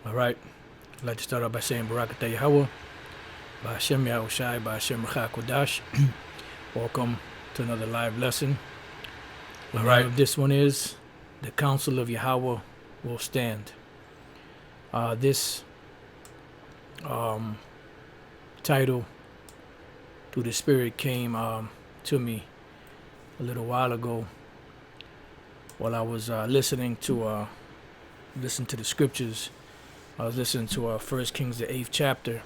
All right. I'd like to start off by saying Barakatah Yahawah, by Hashem Yahushai, by Hashem Kodash. Welcome to another live lesson. All right. This one is the Counsel of Yahawah will stand. This title through the Spirit came to me a little while ago while I was listening to the scriptures. I was listening to 1 Kings, the 8th chapter,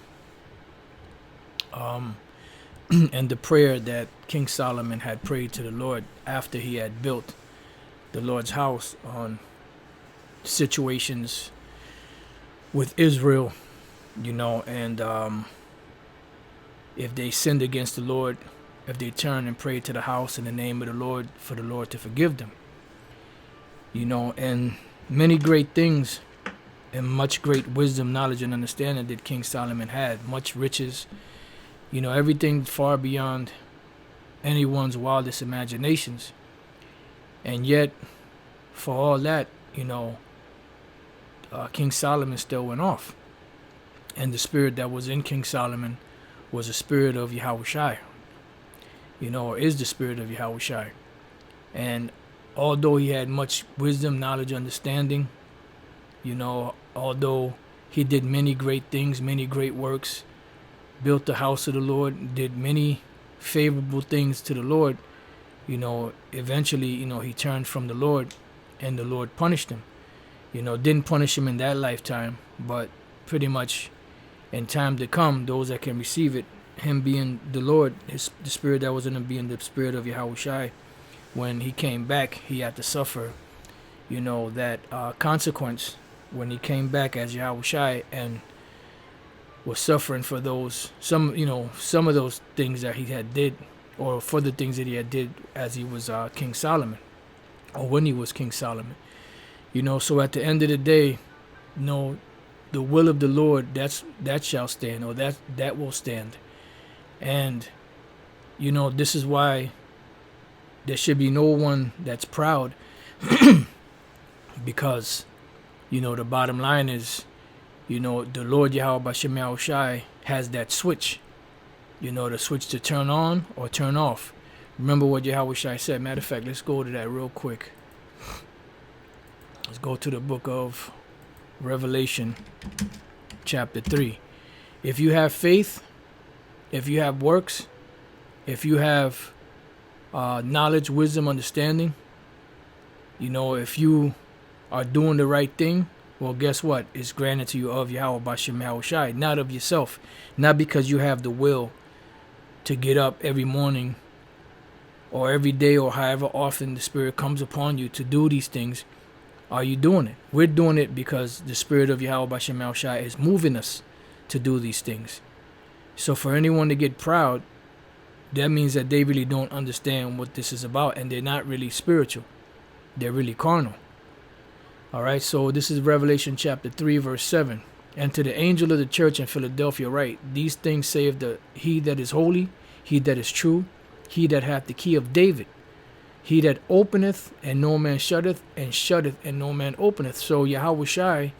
and the prayer that King Solomon had prayed to the Lord after he had built the Lord's house on situations with Israel, and if they sinned against the Lord, if they turned and prayed to the house in the name of the Lord, for the Lord to forgive them, and many great things and much great wisdom, knowledge, and understanding that King Solomon had, much riches, everything far beyond anyone's wildest imaginations. And yet, for all that, King Solomon still went off. And the spirit that was in King Solomon was the spirit of Yahawashi, or is the spirit of Yahawashi. And although he had much wisdom, knowledge, understanding, although he did many great things, many great works, built the house of the Lord, did many favorable things to the Lord, eventually, he turned from the Lord and the Lord punished him. Didn't punish him in that lifetime, but pretty much in time to come, those that can receive it, him being the Lord, the spirit that was in him being the spirit of Yahawashi, when he came back, he had to suffer, that consequence when he came back as Yahawashi and was suffering for those, some of those things that he had did, or for the things that he had did as he was King Solomon, or when he was King Solomon. So at the end of the day, the will of the Lord, that shall stand, or that will stand. And, this is why there should be no one that's proud, because, the bottom line is, the Lord Yahweh Bashem Yahushai has that switch, the switch to turn on or turn off. Remember what Yahawashi said. Matter of fact, let's go to that real quick. Let's go to the book of Revelation, chapter 3. If you have faith, if you have works, if you have knowledge, wisdom, understanding, if you are doing the right thing, well, guess what? It's granted to you of Yahweh Bashem Yahushai, not of yourself. Not because you have the will to get up every morning or every day or however often the Spirit comes upon you to do these things. Are you doing it? We're doing it because the Spirit of Yahweh Bashem Yahushai is moving us to do these things. So for anyone to get proud, that means that they really don't understand what this is about, and they're not really spiritual. They're really carnal. All right, so this is Revelation chapter 3, verse 7. And to the angel of the church in Philadelphia write, these things saith he that is holy, he that is true, he that hath the key of David, he that openeth and no man shutteth, and shutteth and no man openeth. So Yahawashi,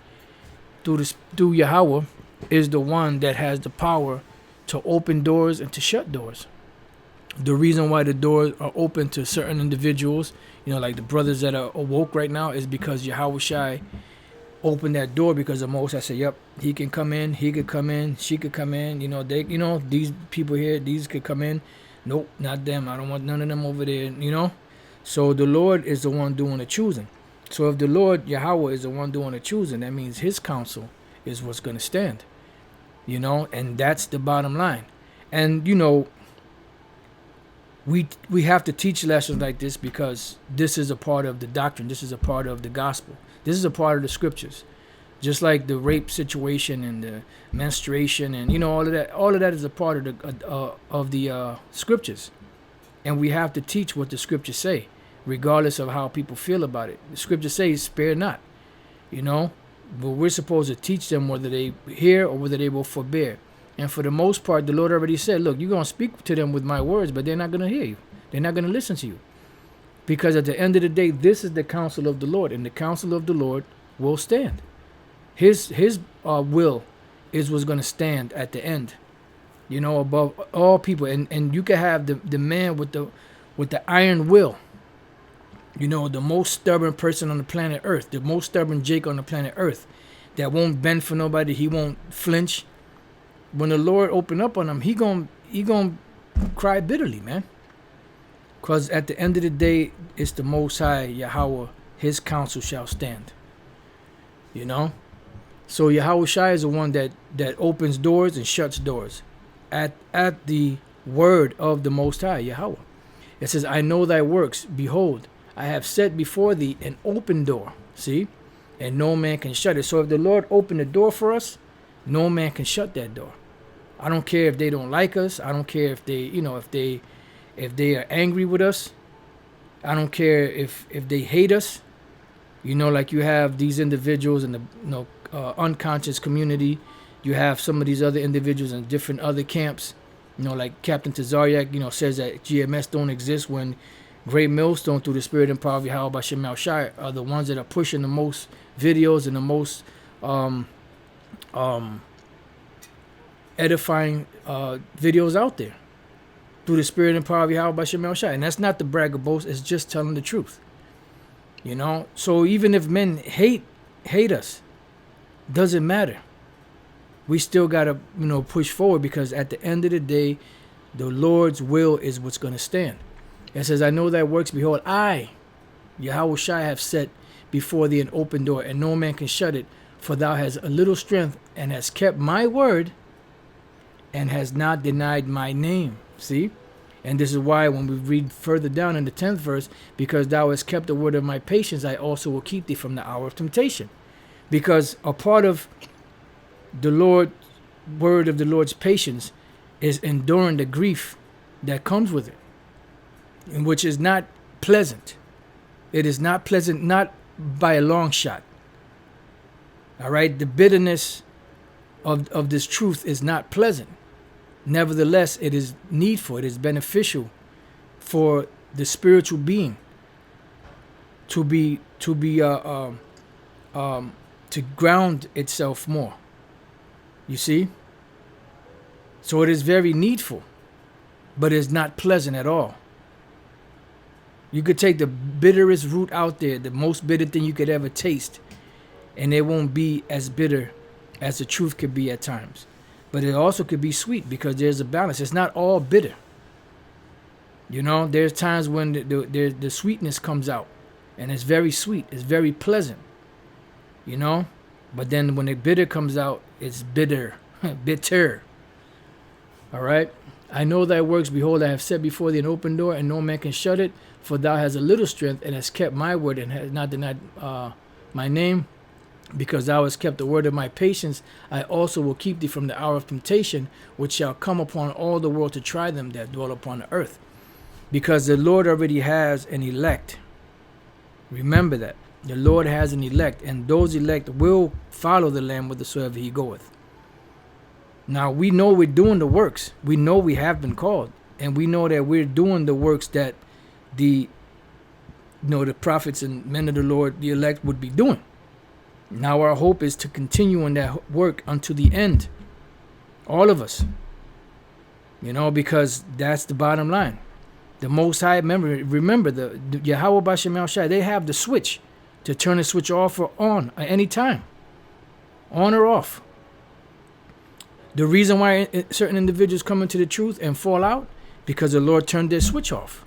through Yahweh, is the one that has the power to open doors and to shut doors. The reason why the doors are open to certain individuals, like the brothers that are awoke right now, is because Yahawashi opened that door, because the Most High said, yep, he can come in, he could come in, she could come in, these people here, these could come in. Nope, not them. I don't want none of them over there, So the Lord is the one doing the choosing. So if the Lord Yahweh is the one doing the choosing, that means his counsel is what's going to stand, and that's the bottom line. And, we have to teach lessons like this because this is a part of the doctrine. This is a part of the gospel. This is a part of the scriptures. Just like the rape situation and the menstruation and, all of that. All of that is a part of the scriptures. And we have to teach what the scriptures say, regardless of how people feel about it. The scripture says, spare not, But we're supposed to teach them whether they hear or whether they will forbear. And for the most part, the Lord already said, look, you're going to speak to them with my words, but they're not going to hear you. They're not going to listen to you. Because at the end of the day, this is the counsel of the Lord, and the counsel of the Lord will stand. His will is what's going to stand at the end, you know, above all people. And you can have the man with the iron will, you know, the most stubborn person on the planet Earth, the most stubborn Jake on the planet Earth, that won't bend for nobody. He won't flinch. When the Lord open up on him, he gon' cry bitterly, man. Because at the end of the day, it's the Most High Yahawah, his counsel shall stand. You know? So Yahawah Shai is the one that opens doors and shuts doors at the word of the Most High Yahawah. It says, I know thy works. Behold, I have set before thee an open door. See? And no man can shut it. So if the Lord opened the door for us, no man can shut that door. I don't care if they don't like us. I don't care if they, you know, if they are angry with us. I don't care if they hate us. You know, like you have these individuals in the unconscious community. You have some of these other individuals in different other camps. You know, like Captain Tazariak, you know, says that GMS don't exist, when Great Millstone, through the Spirit and power of Yahawah Bashem Al Shai, are the ones that are pushing the most videos and the most edifying videos out there, through the Spirit and power of Yahawah Bashem El Shai. And that's not the brag or boast, it's just telling the truth. You know? So even if men hate us, doesn't matter. We still gotta, you know, push forward, because at the end of the day, the Lord's will is what's gonna stand. It says, I know thy works. Behold, I, Yahawah Shai, have set before thee an open door, and no man can shut it. For thou hast a little strength, and hast kept my word, and has not denied my name. See? And this is why when we read further down in the 10th verse, because thou hast kept the word of my patience, I also will keep thee from the hour of temptation. Because a part of the word of the Lord's patience is enduring the grief that comes with it, and which is not pleasant. It is not pleasant, not by a long shot. All right? The bitterness of this truth is not pleasant. Nevertheless, it is needful, it is beneficial for the spiritual being to ground itself more. You see? So it is very needful, but it's not pleasant at all. You could take the bitterest root out there, the most bitter thing you could ever taste, and it won't be as bitter as the truth could be at times. But it also could be sweet, because there's a balance. It's not all bitter. You know, there's times when the sweetness comes out, and it's very sweet. It's very pleasant. You know? But then when the bitter comes out, it's bitter. Bitter. All right? I know thy works. Behold, I have set before thee an open door, and no man can shut it. For thou hast a little strength, and hast kept my word, and hast not denied my name. Because thou hast kept the word of my patience, I also will keep thee from the hour of temptation, which shall come upon all the world to try them that dwell upon the earth. Because the Lord already has an elect. Remember that. The Lord has an elect, and those elect will follow the Lamb whithersoever he goeth. Now, we know we're doing the works. We know we have been called. And we know that we're doing the works that the prophets and men of the Lord, the elect, would be doing. Now our hope is to continue in that work unto the end. All of us. You know, because that's the bottom line. The Most High, remember the Yahawah Bashem El Shai, they have the switch to turn the switch off or on at any time. On or off. The reason why certain individuals come into the truth and fall out, because the Lord turned their switch off.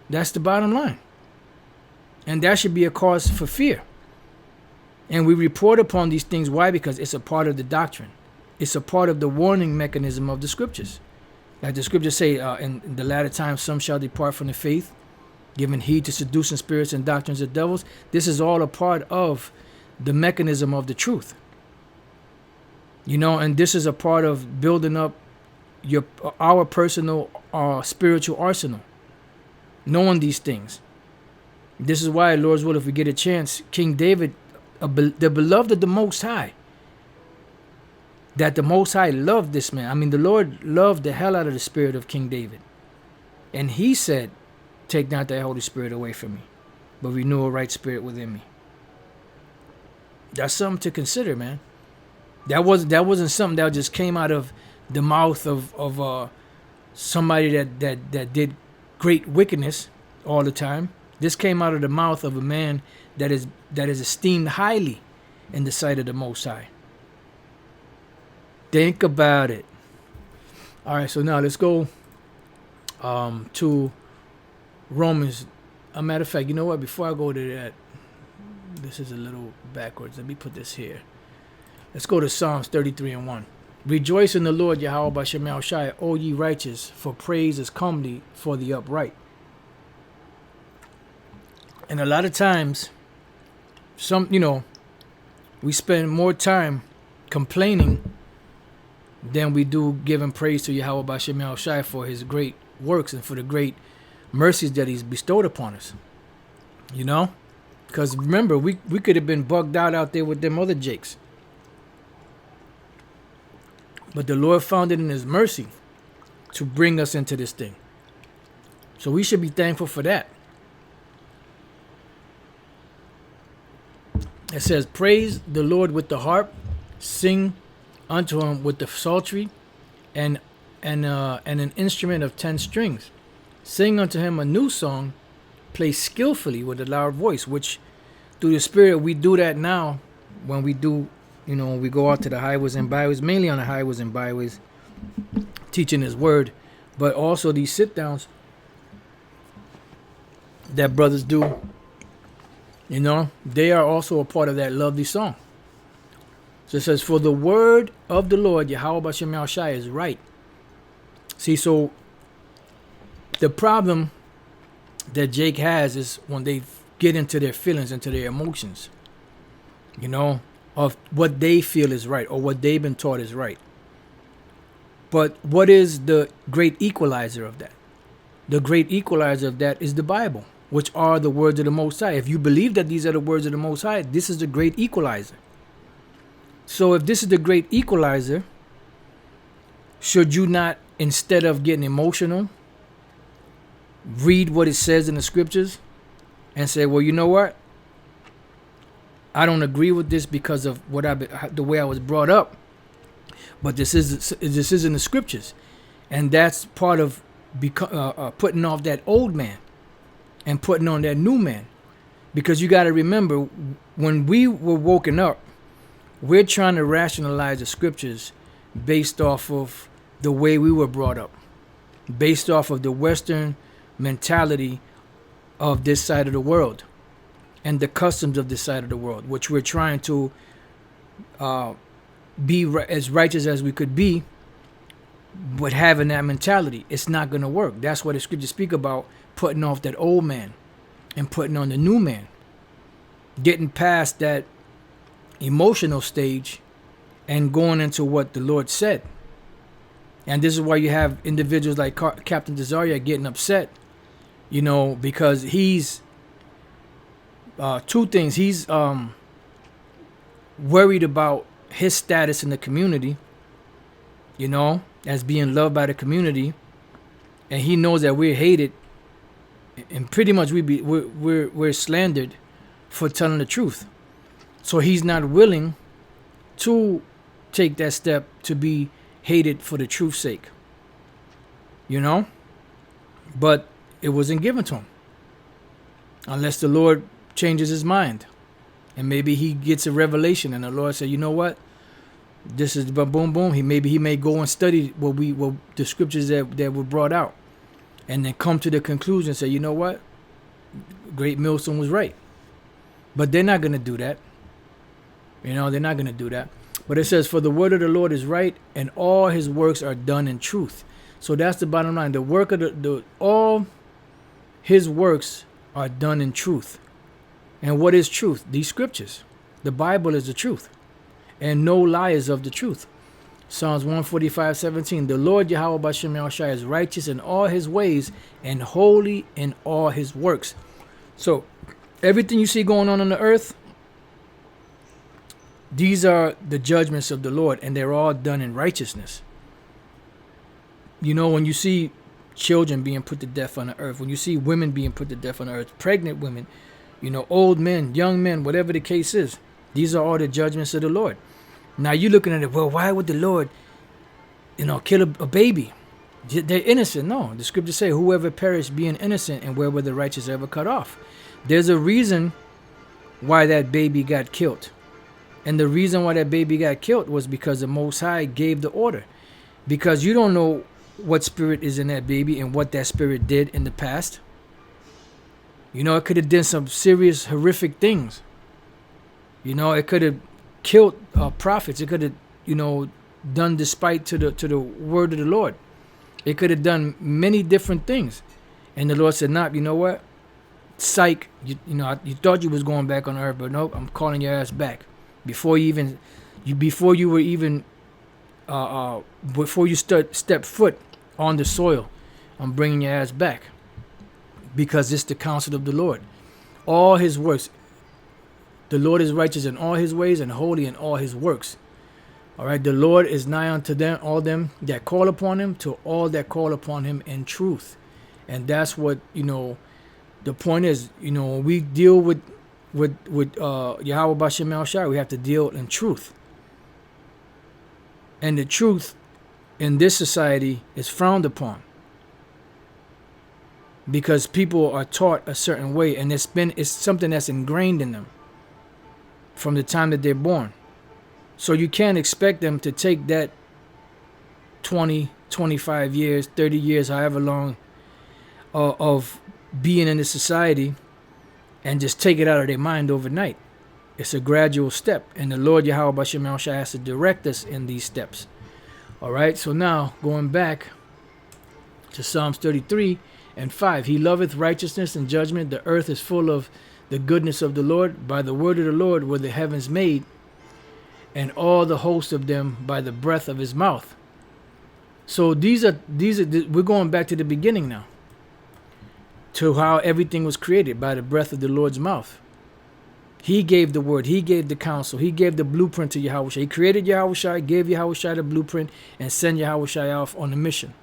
That's the bottom line. And that should be a cause for fear. And we report upon these things. Why? Because it's a part of the doctrine. It's a part of the warning mechanism of the scriptures. Like the scriptures say, in the latter times, some shall depart from the faith, giving heed to seducing spirits and doctrines of devils. This is all a part of the mechanism of the truth. You know, and this is a part of building up our personal spiritual arsenal. Knowing these things. This is why, Lord's will, if we get a chance, King David, the beloved of the Most High, that the Most High loved this man. I mean, the Lord loved the hell out of the spirit of King David. And he said, take not thy Holy Spirit away from me, but renew a right spirit within me. That's something to consider, man. That wasn't something that just came out of the mouth of somebody that did great wickedness all the time. This came out of the mouth of a man that is esteemed highly in the sight of the Most High. Think about it. All right, so now let's go to Romans. A matter of fact, you know what? Before I go to that, this is a little backwards. Let me put this here. Let's go to Psalms 33:1. Rejoice in the Lord, Yahawah Bashem Yahushua, O ye righteous, for praise is comely for the upright. And a lot of times, we spend more time complaining than we do giving praise to Yahawah Bashem Yahushua for his great works and for the great mercies that he's bestowed upon us. You know? Because remember, we could have been bugged out there with them other jakes. But the Lord found it in his mercy to bring us into this thing. So we should be thankful for that. It says, praise the Lord with the harp, sing unto him with the psaltery, and an instrument of 10 strings. Sing unto him a new song, play skillfully with a loud voice, which through the Spirit we do that now when we do, when we go out to the highways and byways, mainly on the highways and byways, teaching his word, but also these sit downs that brothers do, they are also a part of that lovely song. So it says, for the word of the Lord, Yahawah Bashem Yahushua, is right. See, so the problem that Jake has is when they get into their feelings, into their emotions, of what they feel is right or what they've been taught is right. But what is the great equalizer of that? The great equalizer of that is the Bible, which are the words of the Most High. If you believe that these are the words of the Most High, this is the great equalizer. So if this is the great equalizer, should you not, instead of getting emotional, read what it says in the scriptures and say, well, you know what? I don't agree with this because of the way I was brought up, but this is in the scriptures, and that's part of putting off that old man and putting on that new man. Because you got to remember, when we were woken up, we're trying to rationalize the scriptures based off of the way we were brought up, based off of the Western mentality of this side of the world and the customs of this side of the world, which we're trying to be as righteous as we could be, but having that mentality, it's not going to work. That's why the scriptures speak about putting off that old man and putting on the new man, getting past that emotional stage and going into what the Lord said. And this is why you have individuals like Captain Desire getting upset, because he's two things. He's worried about his status in the community, as being loved by the community, and he knows that we're hated, and pretty much we're slandered for telling the truth. So he's not willing to take that step to be hated for the truth's sake, but it wasn't given to him unless the Lord changes his mind, and maybe he gets a revelation and the Lord said, you know what, this is boom boom. He may go and study what the scriptures that were brought out, and then come to the conclusion and say, you know what, Great Millstone was right. But they're not going to do that. They're not going to do that. But it says, for the word of the Lord is right, and all his works are done in truth. So that's the bottom line. The work of all his works are done in truth. And what is truth? These scriptures. The Bible is the truth, and no lie is of the truth. Psalms 145:17. The Lord Yahawah Bashem Yahushua is righteous in all his ways and holy in all his works. So everything you see going on the earth, these are the judgments of the Lord, and they're all done in righteousness. When you see children being put to death on the earth, when you see women being put to death on the earth, pregnant women, old men, young men, whatever the case is, These are all the judgments of the Lord. Now you're looking at it, well, why would the Lord, kill a baby? They're innocent. No, the scriptures say, whoever perished being innocent, and where were the righteous ever cut off? There's a reason why that baby got killed. And the reason why that baby got killed was because the Most High gave the order. Because you don't know what spirit is in that baby and what that spirit did in the past. It could have done some serious, horrific things. It could have killed prophets. It could have, done despite to the word of the Lord. It could have done many different things. And the Lord said, nah, you know what? Psych. You thought you was going back on earth, but nope, I'm calling your ass back. Before you step foot on the soil, I'm bringing your ass back. Because it's the counsel of the Lord. All his works. The Lord is righteous in all his ways and holy in all his works. All right. The Lord is nigh unto them, all them that call upon him, to all that call upon him in truth. And that's what, the point is, when we deal with Yahweh Bashem El Shai, we have to deal in truth. And the truth in this society is frowned upon. Because people are taught a certain way, and it's something that's ingrained in them from the time that they're born. So you can't expect them to take that 20, 25 years, 30 years, however long of being in this society and just take it out of their mind overnight. It's a gradual step, and the Lord Yahweh Bashem El Shai has to direct us in these steps. All right, so now going back to Psalms 33 and 5. He loveth righteousness and judgment. The earth is full of the goodness of the Lord. By the word of the Lord were the heavens made, and all the host of them by the breath of his mouth. So we're going back to the beginning now, to how everything was created by the breath of the Lord's mouth. He gave the word. He gave the counsel. He gave the blueprint to Yahweh Shai. He created Yahweh Shai, gave Yahweh Shai the blueprint, and sent Yahweh Shai off on the mission.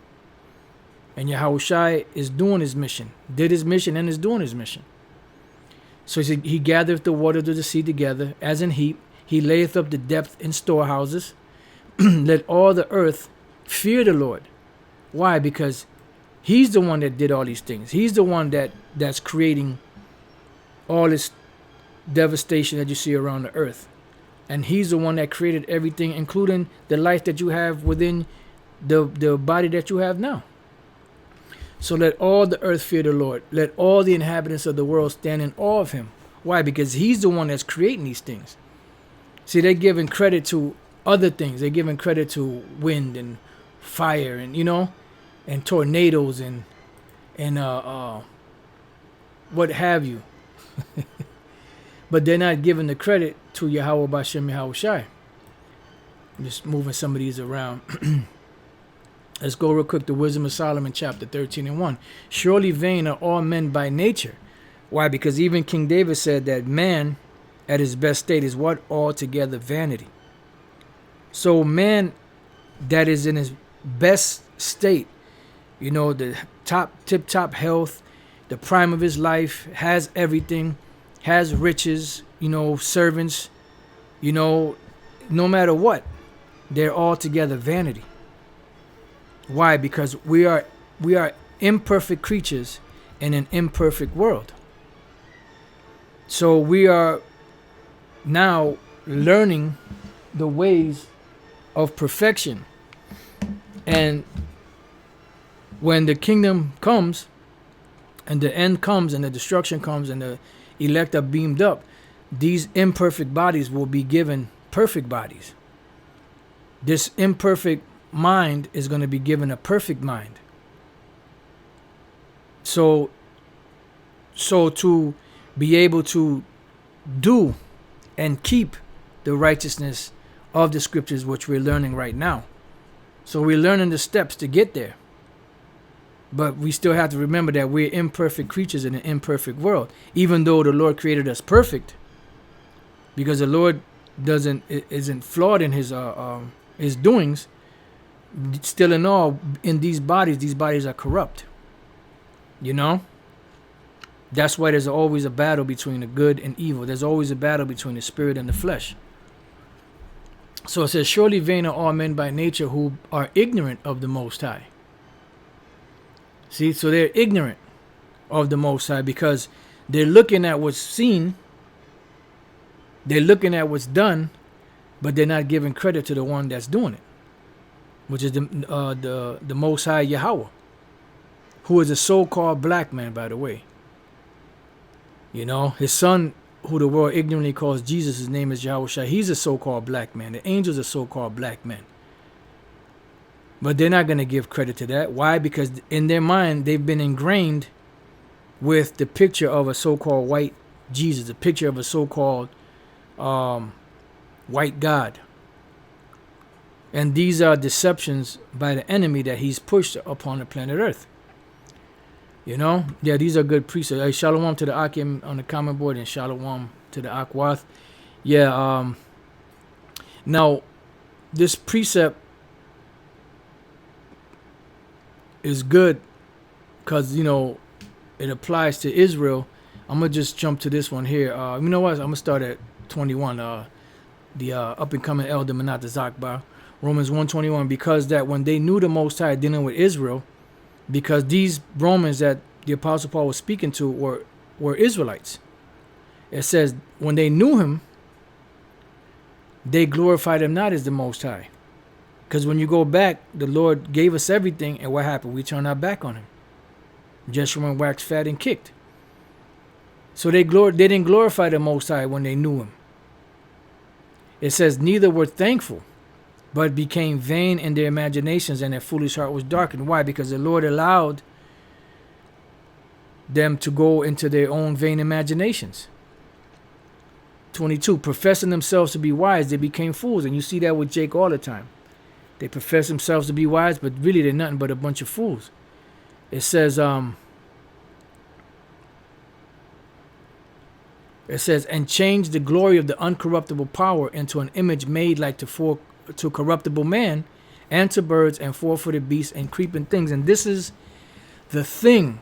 And Yahweh Shai is doing his mission, did his mission, and is doing his mission. So he gathereth the waters of the sea together, as in heap. He layeth up the depth in storehouses. Let all the earth fear the Lord. Why? Because he's the one that did all these things. He's the one that's creating all this devastation that you see around the earth. And he's the one that created everything, including the life that you have within the body that you have now. So let all the earth fear the Lord. Let all the inhabitants of the world stand in awe of him. Why? Because he's the one that's creating these things. See, they're giving credit to other things. They're giving credit to wind and fire and, and tornadoes and what have you. But they're not giving the credit to Yahweh Bashem Yahweh Shai. I'm just moving some of these around. Let's go real quick to Wisdom of Solomon, chapter 13 and 1. Surely vain are all men by nature. Why? Because even King David said that man at his best state is what? Altogether vanity. So man that is in his best state, the tip-top health, the prime of his life, has everything, has riches, servants, no matter what, they're altogether vanity. Why? Because we are imperfect creatures in an imperfect world. So we are now learning the ways of perfection. And when the kingdom comes and the end comes and the destruction comes and the elect are beamed up, these imperfect bodies will be given perfect bodies. This imperfect mind is going to be given a perfect mind. So to be able to do and keep the righteousness of the scriptures, which we're learning right now. So we're learning the steps to get there. But we still have to remember that we're imperfect creatures in an imperfect world. Even though the Lord created us perfect, because the Lord isn't flawed in his doings, still in all, in these bodies are corrupt. That's why there's always a battle between the good and evil. There's always a battle between the spirit and the flesh. So it says, surely vain are all men by nature who are ignorant of the Most High. See, so they're ignorant of the Most High because they're looking at what's seen, they're looking at what's done, but they're not giving credit to the one that's doing it, which is the Most High Yahawah, who is a so-called black man, by the way. You know, his son, who the world ignorantly calls Jesus, his name is Yahushua. He's a so-called black man. The angels are so-called black men. But they're not going to give credit to that. Why? Because in their mind, they've been ingrained with the picture of a so-called white Jesus, the picture of a so-called white God. And these are deceptions by the enemy that he's pushed upon the planet Earth. You know? Yeah, these are good precepts. Hey, shalom to the Akim on the comment board and shalom to the Akwath. Yeah, now, this precept is good because, you know, it applies to Israel. I'm going to just jump to this one here. You know what? I'm going to start at 21. The up-and-coming elder Manat Zakbar. Romans 1:21. Because that when they knew the Most High dealing with Israel, because these Romans that the Apostle Paul was speaking to were Israelites. It says, when they knew him, they glorified him not as the Most High. Because when you go back, the Lord gave us everything, and what happened? We turned our back on him. Jeshua waxed fat and kicked. So they didn't glorify the Most High when they knew him. It says, neither were thankful, but became vain in their imaginations, and their foolish heart was darkened. Why? Because the Lord allowed them to go into their own vain imaginations. 22, professing themselves to be wise, they became fools. And you see that with Jake all the time. They profess themselves to be wise, but really they're nothing but a bunch of fools. It says, and change the glory of the uncorruptible power into an image made like to corruptible man, and to birds, and four-footed beasts, and creeping things. And this is the thing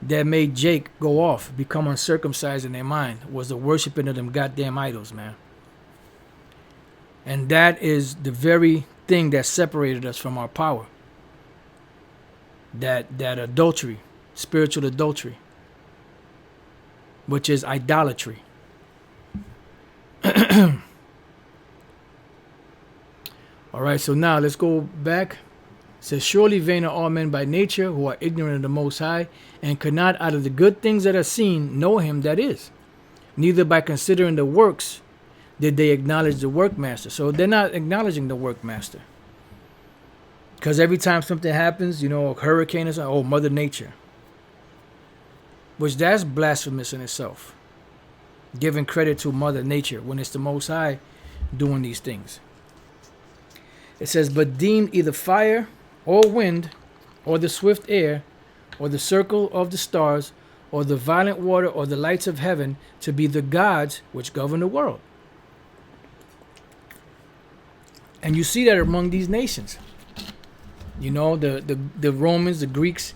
that made Jake go off, become uncircumcised in their mind, was the worshiping of them goddamn idols, man. And that is the very thing that separated us from our power. That adultery, spiritual adultery, which is idolatry. All right, so now let's go back. It says, surely vain are all men by nature who are ignorant of the Most High, and could not out of the good things that are seen know him that is. Neither by considering the works did they acknowledge the workmaster. So they're not acknowledging the workmaster. Because every time something happens, you know, a hurricane or something, oh, Mother Nature. Which that's blasphemous in itself. Giving credit to Mother Nature when it's the Most High doing these things. It says, but deemed either fire or wind or the swift air or the circle of the stars or the violent water or the lights of heaven to be the gods which govern the world. And you see that among these nations. You know, the Romans, the Greeks,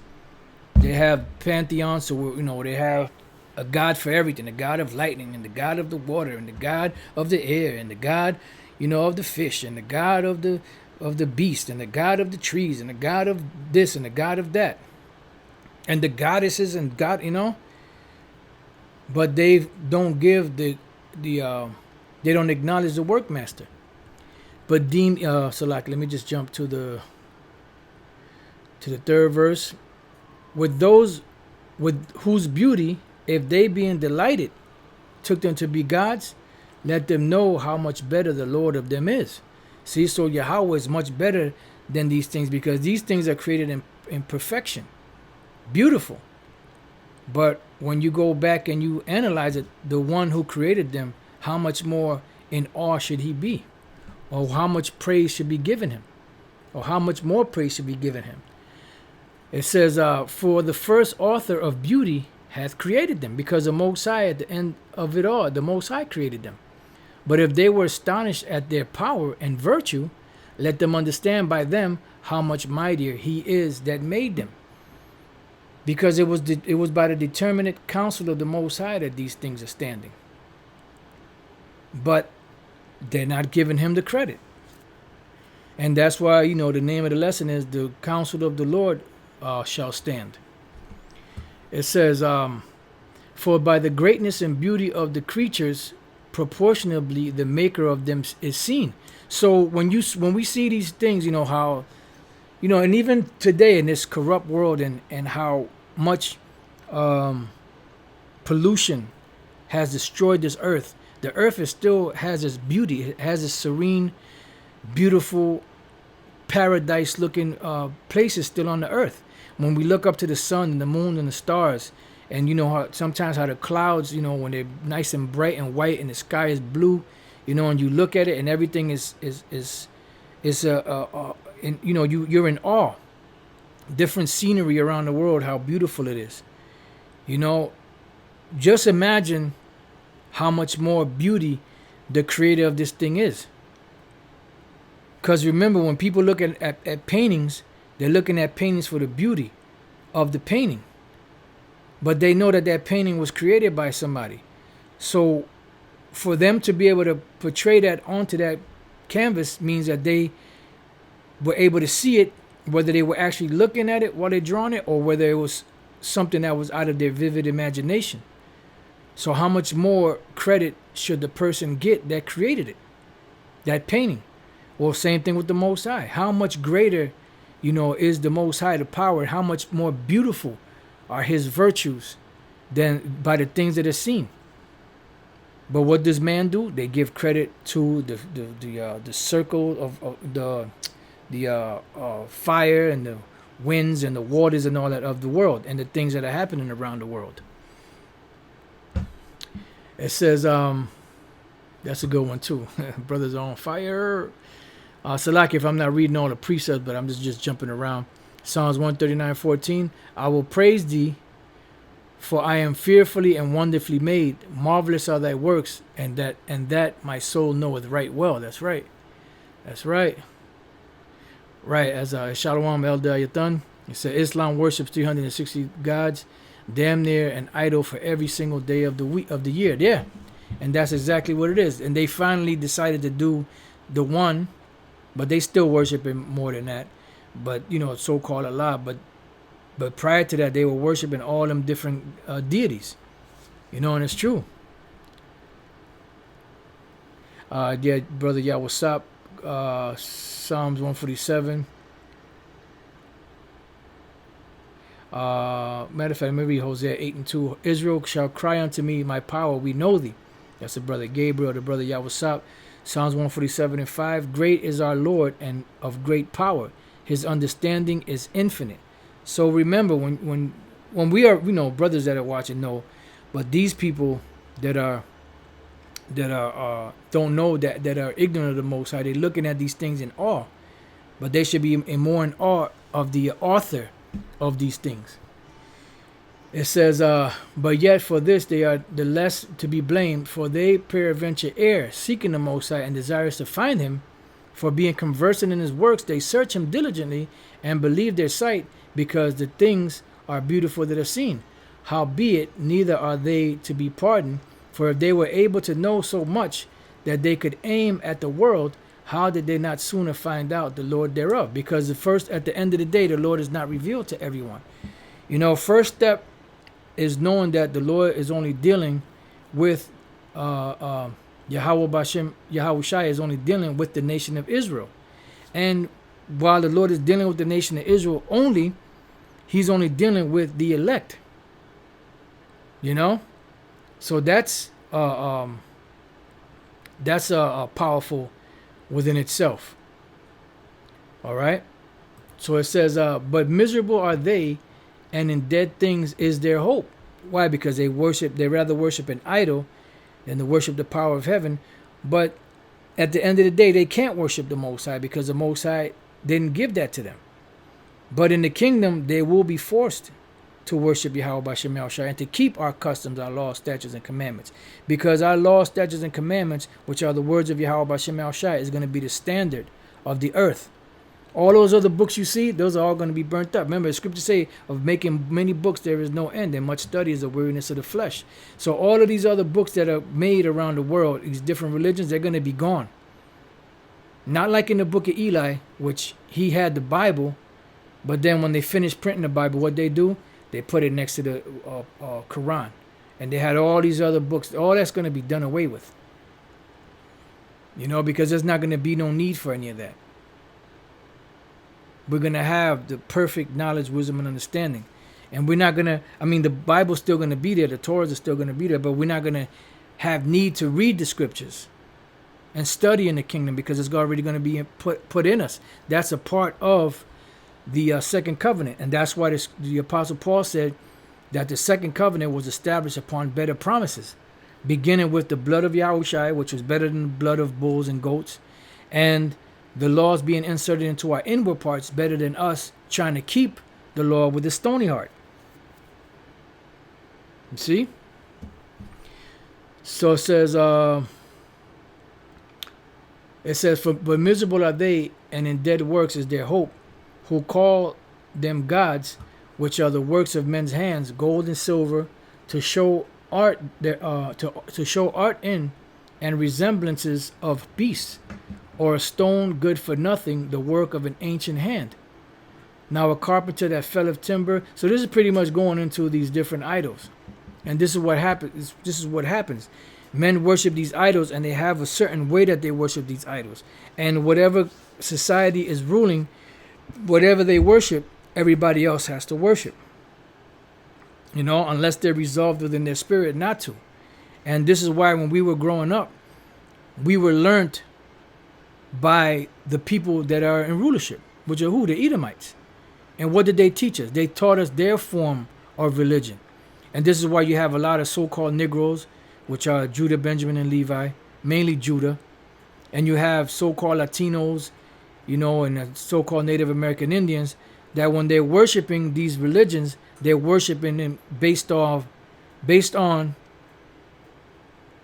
they have pantheons, so, you know, they have a god for everything, the god of lightning and the god of the water and the god of the air and the god, you know, of the fish and the god of the beast and the god of the trees and the god of this and the god of that and the goddesses and God, you know. But they don't give they don't acknowledge the workmaster. But deem so like, let me just jump to the third verse. With those with whose beauty, if they being delighted, took them to be gods, let them know how much better the Lord of them is. See, so Yahweh is much better than these things, because these things are created in perfection. Beautiful. But when you go back and you analyze it, the one who created them, how much more in awe should he be? Or how much praise should be given him? Or how much more praise should be given him? It says, for the first author of beauty hath created them, because the Most High at the end of it all, the Most High created them. But if they were astonished at their power and virtue, let them understand by them how much mightier he is that made them. because it was by the determinate counsel of the Most High that these things are standing. But they're not giving him the credit. And that's why, the name of the lesson is the counsel of the Lord shall stand. It says, for by the greatness and beauty of the creatures, proportionably the maker of them is seen. So when we see these things, how, and even today in this corrupt world and how much pollution has destroyed this earth, the earth still has its beauty. It has its serene, beautiful, paradise-looking places still on the earth. When we look up to the sun and the moon and the stars, and how sometimes how the clouds, when they're nice and bright and white and the sky is blue, and you look at it and everything is you're in awe. Different scenery around the world, how beautiful it is. Just imagine how much more beauty the creator of this thing is. Because remember, when people look at paintings, they're looking at paintings for the beauty of the painting. But they know that painting was created by somebody. So for them to be able to portray that onto that canvas means that they were able to see it, whether they were actually looking at it while they're drawing it, or whether it was something that was out of their vivid imagination. So how much more credit should the person get that created it, that painting? Well, same thing with the Most High. How much greater, is the Most High, the power? How much more beautiful are his virtues than by the things that are seen? But what does man do? They give credit to the circle of the fire and the winds and the waters and all that of the world and the things that are happening around the world. It says, that's a good one too. Brothers are on fire. Salaki, if I'm not reading all the precepts, but I'm just jumping around. Psalms 139:14. I will praise thee, for I am fearfully and wonderfully made. Marvelous are thy works, and that my soul knoweth right well. That's right. That's right. Right, as Shalom El Dayathan, it said Islam worships 360 gods, damn near an idol for every single day of the week of the year. Yeah, and that's exactly what it is. And they finally decided to do the one, but they still worship him more than that. But so-called Allah. But prior to that, they were worshiping all them different deities. And it's true. Yeah, brother, yeah, what's up? Psalms 147. Matter of fact, maybe Hosea 8:2. Israel shall cry unto me, my power, we know thee. That's the brother Gabriel, the brother Yahweh. Psalms 147:5. Great is our Lord and of great power. His understanding is infinite. So remember, when we are, brothers that are watching know, but these people that are don't know, that are ignorant of the Most High, they're looking at these things in awe, but they should be more in awe of the author of these things. It says, but yet for this they are the less to be blamed, for they peradventure err, seeking the Most High and desirous to find him. For being conversant in his works, they search him diligently and believe their sight, because the things are beautiful that are seen. Howbeit, neither are they to be pardoned. For if they were able to know so much that they could aim at the world, how did they not sooner find out the Lord thereof? Because at the end of the day, the Lord is not revealed to everyone. First step is knowing that the Lord is only dealing with Yahawashi is only dealing with the nation of Israel. And while the Lord is dealing with the nation of Israel only, he's only dealing with the elect. So that's powerful within itself. All right. So it says, but miserable are they, and in dead things is their hope. Why? Because they rather worship an idol than to worship the power of heaven. But at the end of the day, they can't worship the Most High, because the Most High didn't give that to them. But in the kingdom, they will be forced to worship Yahweh Bashem Yahushua and to keep our customs, our laws, statutes, and commandments. Because our laws, statutes, and commandments, which are the words of Yahweh Bashem Yahushua, is going to be the standard of the earth All those other books you see, those are all going to be burnt up. Remember, the scriptures say of making many books there is no end, and much study is the weariness of the flesh. So all of these other books that are made around the world, these different religions, they're going to be gone. Not like in the book of Eli, which he had the Bible, but then when they finished printing the Bible, what they do? They put it next to the Quran. And they had all these other books. All that's going to be done away with. Because there's not going to be no need for any of that. We're going to have the perfect knowledge, wisdom, and understanding. And we're not going to, the Bible's still going to be there. The Torahs are still going to be there. But we're not going to have need to read the scriptures and study in the kingdom because it's already going to be put in us. That's a part of the second covenant. And that's why the Apostle Paul said that the second covenant was established upon better promises, beginning with the blood of Yahushua, which was better than the blood of bulls and goats, and the laws being inserted into our inward parts better than us trying to keep the law with a stony heart. You see? So it says, but miserable are they, and in dead works is their hope, who call them gods, which are the works of men's hands, gold and silver, to show art to show art in, and resemblances of beasts, or a stone good for nothing, the work of an ancient hand. Now a carpenter that felleth timber. So this is pretty much going into these different idols. And this is what happens. This is what happens. Men worship these idols, and they have a certain way that they worship these idols. And whatever society is ruling, whatever they worship, everybody else has to worship. Unless they're resolved within their spirit not to. And this is why when we were growing up, we were learned by the people that are in rulership, which are who? The Edomites. And what did they teach us? They taught us their form of religion. And this is why you have a lot of so-called Negroes, which are Judah, Benjamin, and Levi, mainly Judah. And you have so-called Latinos, and so-called Native American Indians, that when they're worshiping these religions, they're worshiping them based on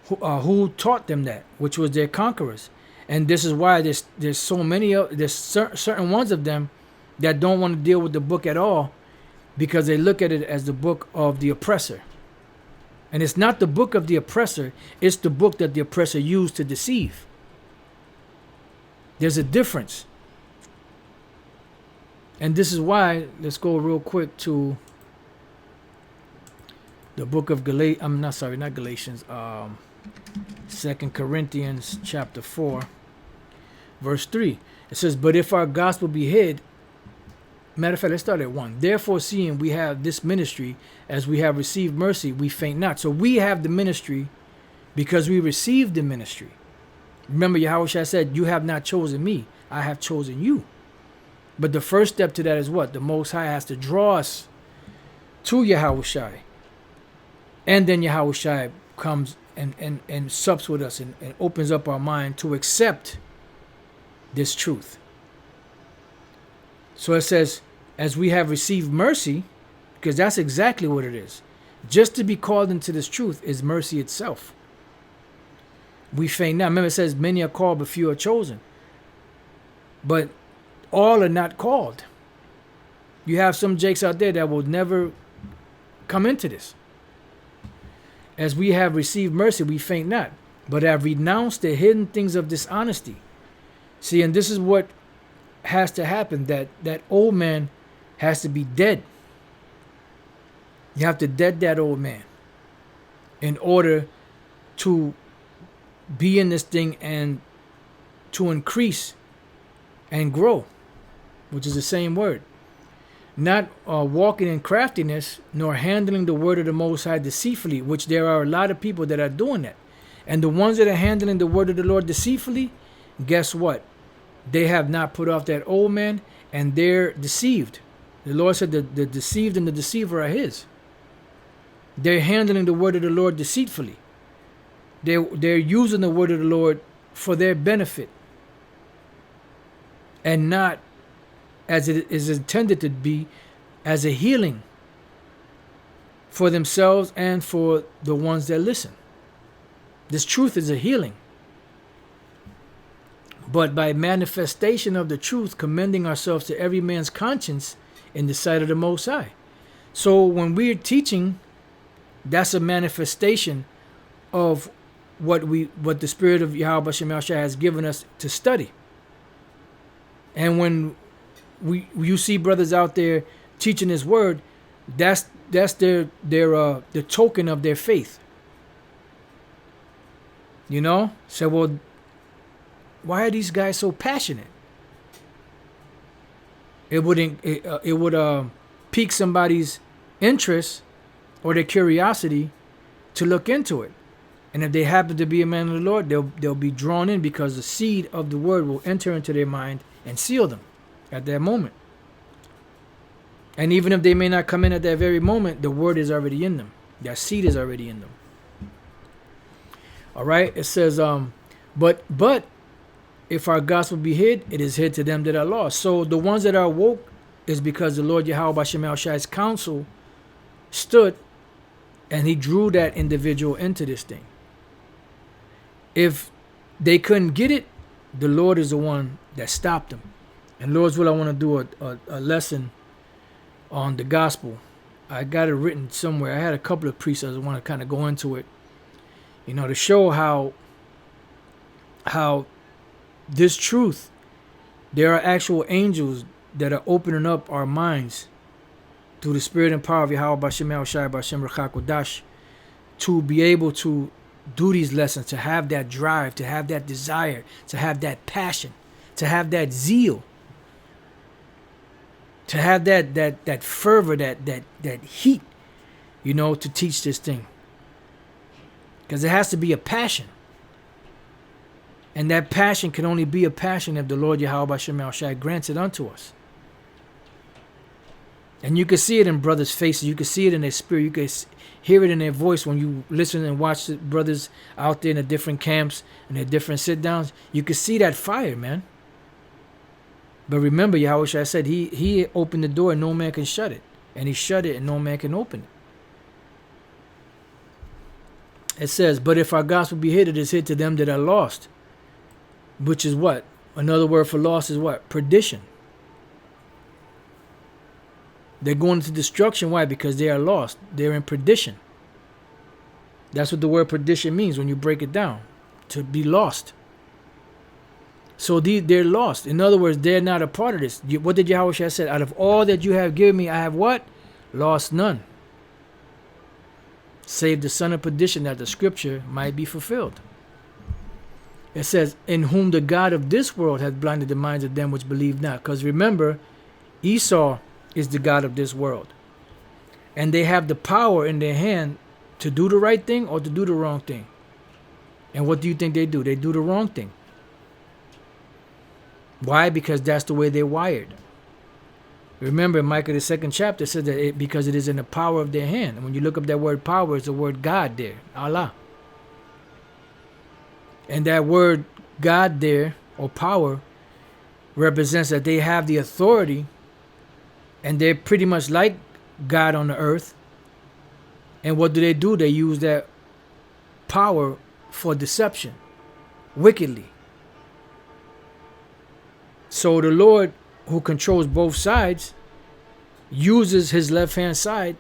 who taught them that, which was their conquerors. And this is why there's so many there's certain ones of them that don't want to deal with the book at all, because they look at it as the book of the oppressor. And it's not the book of the oppressor, it's the book that the oppressor used to deceive. There's a difference. And this is why, let's go real quick to the book of Galatians. Not Galatians. 2 Corinthians chapter 4, verse 3. It says, but if our gospel be hid, matter of fact, let's start at 1. Therefore, seeing we have this ministry, as we have received mercy, we faint not. So we have the ministry because we received the ministry. Remember, Yahushua said, you have not chosen me, I have chosen you. But the first step to that is what? The Most High has to draw us to Yahushua. And then Yahushua comes and sups with us and opens up our mind to accept this truth. So it says, as we have received mercy, because that's exactly what it is. Just to be called into this truth is mercy itself. We faint not. Remember, it says, many are called, but few are chosen. But all are not called. You have some jakes out there that will never come into this. As we have received mercy, we faint not, but have renounced the hidden things of dishonesty. See, and this is what has to happen, that old man has to be dead. You have to dead that old man in order to be in this thing and to increase and grow, which is the same word. Not walking in craftiness, nor handling the word of the Most High deceitfully, which there are a lot of people that are doing that. And the ones that are handling the word of the Lord deceitfully, guess what? They have not put off that old man, and they're deceived. The Lord said that the deceived and the deceiver are his. They're handling the word of the Lord deceitfully. They're using the word of the Lord for their benefit, and not as it is intended to be, as a healing for themselves and for the ones that listen. This truth is a healing. but by manifestation of the truth, commending ourselves to every man's conscience in the sight of the Most High. So when we're teaching, that's a manifestation of what the Spirit of Yahweh Shem Shai has given us to study. And when you see brothers out there teaching His word, that's their the token of their faith. You know, so well, why are these guys so passionate? It would pique somebody's interest or their curiosity to look into it. And if they happen to be a man of the Lord, they'll be drawn in, because the seed of the word will enter into their mind and seal them at that moment. And even if they may not come in at that very moment, the word is already in them. That seed is already in them. All right. It says, but if our gospel be hid, it is hid to them that are lost. So the ones that are woke is because the Lord Yahweh Shem Shai's counsel stood and He drew that individual into this thing. If they couldn't get it, the Lord is the one that stopped them. And Lord's will, I want to do a lesson on the gospel. I got it written somewhere. I had a couple of precepts. I want to kind of go into it, you know, to show how this truth, there are actual angels that are opening up our minds through the spirit and power of Yahweh B'Shem Shai B'Shem Rechakodash to be able to do these lessons, to have that drive, to have that desire, to have that passion, to have that zeal, to have that fervor, that heat, you know, to teach this thing. Because it has to be a passion. And that passion can only be a passion if the Lord Yahweh Shem Shai grants it unto us. And you can see it in brothers' faces. You can see it in their spirit. You can hear it in their voice when you listen and watch the brothers out there in the different camps and the different sit-downs. You can see that fire, man. But remember, Yahweh Shai said he opened the door and no man can shut it. And He shut it and no man can open it. It says, but if our gospel be hid, it is hid to them that are lost. Which is what? Another word for lost is what? Perdition. They're going into destruction. Why? Because they are lost. They're in perdition. That's what the word perdition means when you break it down. To be lost. So they're lost. In other words, they're not a part of this. What did Yahweh Shai say? Out of all that you have given me, I have what? Lost none. Save the son of perdition, that the scripture might be fulfilled. It says, in whom the God of this world hath blinded the minds of them which believe not. Because remember, Esau is the God of this world. And they have the power in their hand to do the right thing or to do the wrong thing. And what do you think they do? They do the wrong thing. Why? Because that's the way they're wired. Remember, in Micah the 2nd chapter says that because it is in the power of their hand. And when you look up that word power, it's the word God there, Allah. And that word God there, or power, represents that they have the authority and they're pretty much like God on the earth. And what do? They use that power for deception, wickedly. So the Lord, who controls both sides, uses His left-hand side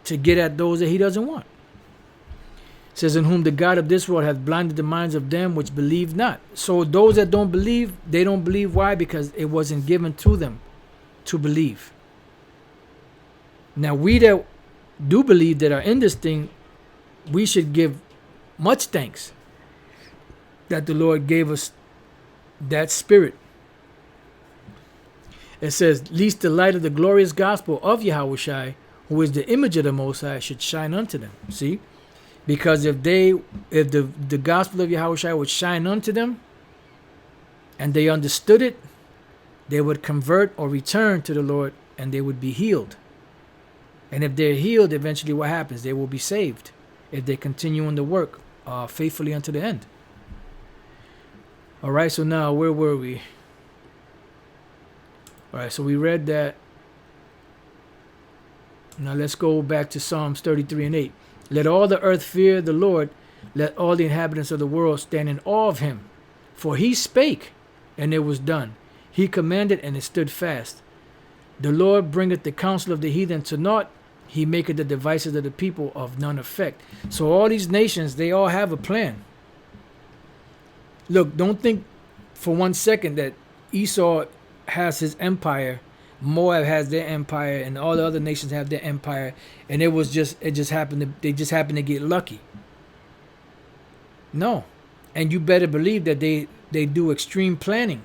to get at those that He doesn't want. It says, in whom the God of this world hath blinded the minds of them which believe not. So those that don't believe, they don't believe. Why? Because it wasn't given to them to believe. Now we that do believe, that are in this thing, we should give much thanks that the Lord gave us that spirit. It says, lest the light of the glorious gospel of Yahweh Shai, who is the image of the Most High, should shine unto them. See? Because if the gospel of Yahweh Shai would shine unto them, and they understood it, they would convert or return to the Lord, and they would be healed. And if they're healed, eventually what happens? They will be saved if they continue in the work faithfully unto the end. All right, so now where were we? All right, so we read that. Now let's go back to Psalms 33 and 8. Let all the earth fear the Lord. Let all the inhabitants of the world stand in awe of Him. For he spake, and it was done. He commanded, and it stood fast. The Lord bringeth the counsel of the heathen to naught. He maketh the devices of the people of none effect. So all these nations, they all have a plan. Look, don't think for 1 second that Esau has his empire, Moab has their empire, and all the other nations have their empire, and they just happened to get lucky. No. And you better believe that they do extreme planning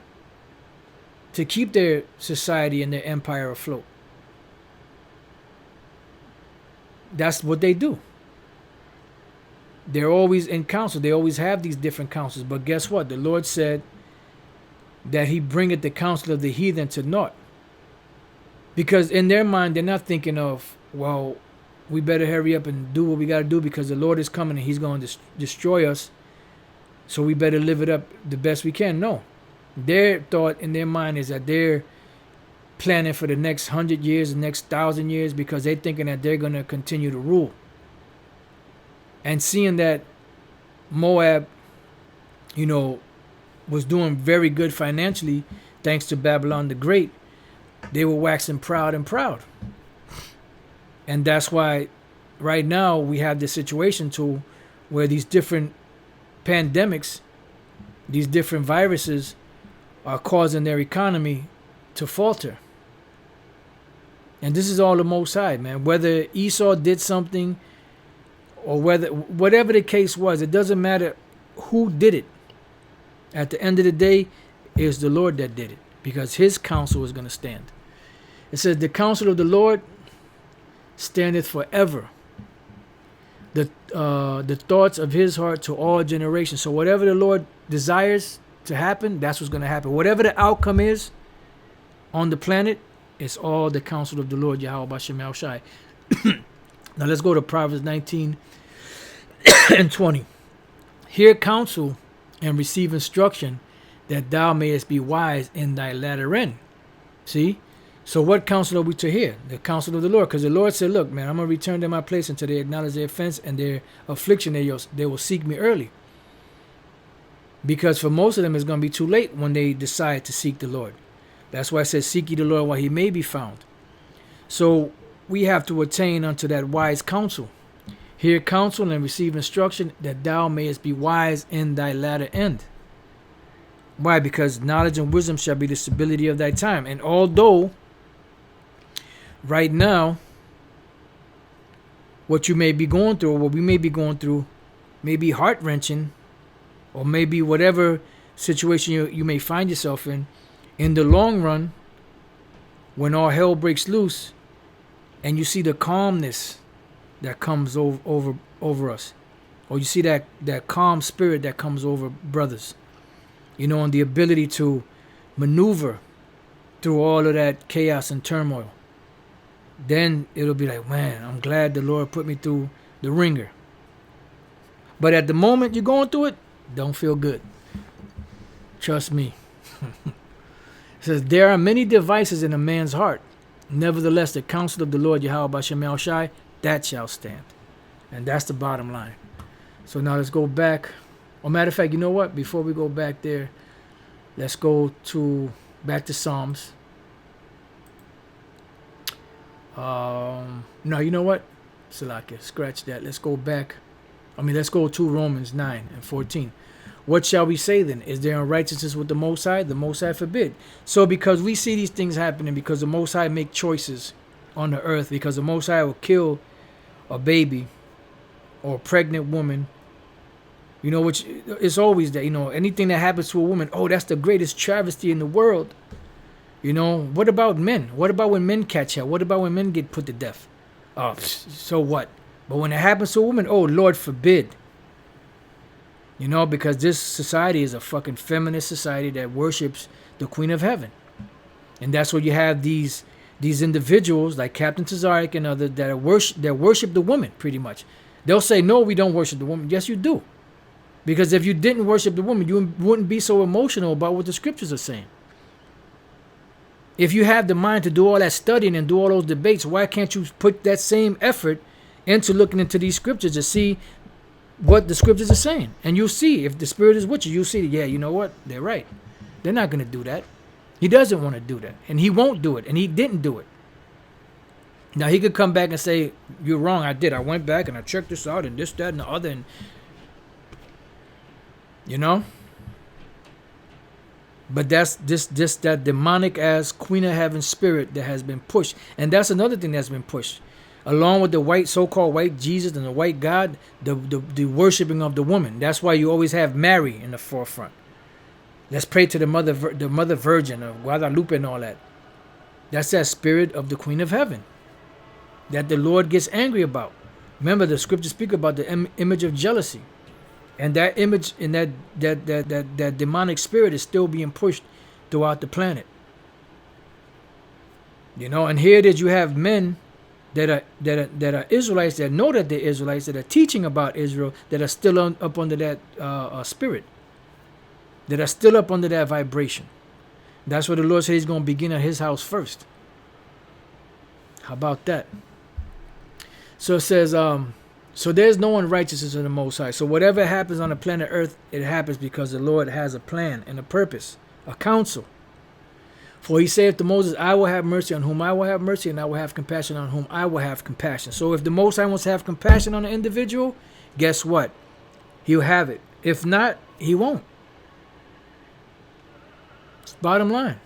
to keep their society and their empire afloat. That's what they do. They're always in council. They always have these different councils. But guess what? The Lord said that he bringeth the counsel of the heathen to naught. Because in their mind, they're not thinking of, well, we better hurry up and do what we got to do because the Lord is coming and he's going to destroy us. So we better live it up the best we can. No. Their thought in their mind is that they're planning for the next 100 years, the next 1,000 years, because they're thinking that they're going to continue to rule. And seeing that Moab, was doing very good financially, thanks to Babylon the Great, they were waxing proud and proud. And that's why right now we have this situation too, where these different pandemics, these different viruses are causing their economy to falter. And this is all the Most High, man. Whether Esau did something or whatever the case was, it doesn't matter who did it. At the end of the day, it is the Lord that did it, because his counsel is going to stand. It says, the counsel of the Lord standeth forever. The thoughts of his heart to all generations. So whatever the Lord desires to happen, that's what's going to happen. Whatever the outcome is on the planet, it's all the counsel of the Lord YAHAWAH B'Shem Yahushai. Now let's go to Proverbs 19 and 20. Hear counsel and receive instruction, that thou mayest be wise in thy latter end. See? So what counsel are we to hear? The counsel of the Lord. Because the Lord said, look, man, I'm going to return to my place until they acknowledge their offense and their affliction. They will seek me early. Because for most of them, it's going to be too late when they decide to seek the Lord. That's why it says, seek ye the Lord while he may be found. So we have to attain unto that wise counsel. Hear counsel and receive instruction, that thou mayest be wise in thy latter end. Why? Because knowledge and wisdom shall be the stability of thy time. And although right now, what you may be going through, or what we may be going through, may be heart-wrenching, or maybe whatever situation you may find yourself in the long run, when all hell breaks loose, and you see the calmness that comes over us, or you see that calm spirit that comes over brothers, and the ability to maneuver through all of that chaos and turmoil, then it'll be like, man, I'm glad the Lord put me through the ringer. But at the moment you're going through it, don't feel good. Trust me. It says, there are many devices in a man's heart. Nevertheless, the counsel of the Lord YAHAWAH B'Shem Yahushai, that shall stand. And that's the bottom line. So now let's go back. Or matter of fact, you know what? Before we go back there, let's go back to Psalms. No, you know what? Salakia, scratch that. Let's go back. Let's go to Romans 9 and 14. What shall we say then? Is there unrighteousness with the Most High? The Most High forbid. So because we see these things happening, because the Most High make choices on the earth, because the Most High will kill a baby or a pregnant woman, which it's always that, anything that happens to a woman, oh, that's the greatest travesty in the world. What about men? What about when men catch hell? What about when men get put to death? Oh, so what? But when it happens to a woman, oh, Lord forbid. Because this society is a fucking feminist society that worships the Queen of Heaven. And that's where you have these individuals like Captain Tazaric and others that worship the woman, pretty much. They'll say, no, we don't worship the woman. Yes, you do. Because if you didn't worship the woman, you wouldn't be so emotional about what the scriptures are saying. If you have the mind to do all that studying and do all those debates, why can't you put that same effort into looking into these scriptures to see what the scriptures are saying. And you'll see, if the Spirit is with you, you'll see, yeah, you know what? They're right. They're not going to do that. He doesn't want to do that. And he won't do it. And he didn't do it. Now, he could come back and say, you're wrong, I did. I went back and I checked this out and this, that, and the other. And, you know? But that's that demonic ass Queen of Heaven spirit that has been pushed. And that's another thing that's been pushed. Along with the white, so-called white Jesus and the white God, the worshiping of the woman. That's why you always have Mary in the forefront. Let's pray to the mother virgin of Guadalupe and all that. That's that spirit of the Queen of Heaven that the Lord gets angry about. Remember, the scriptures speak about the image of jealousy. And that image and that demonic spirit is still being pushed throughout the planet. You know, and here it is, you have men that are Israelites, that know that they're Israelites, that are teaching about Israel, that are still up under that spirit, that are still up under that vibration. That's what the Lord said he's going to begin at his house first. How about that? So it says, so there's no unrighteousness in the Most High. So whatever happens on the planet Earth, it happens because the Lord has a plan and a purpose, a counsel. For he saith to Moses, I will have mercy on whom I will have mercy, and I will have compassion on whom I will have compassion. So if the Most High wants to have compassion on an individual, guess what? He'll have it. If not, he won't. It's bottom line.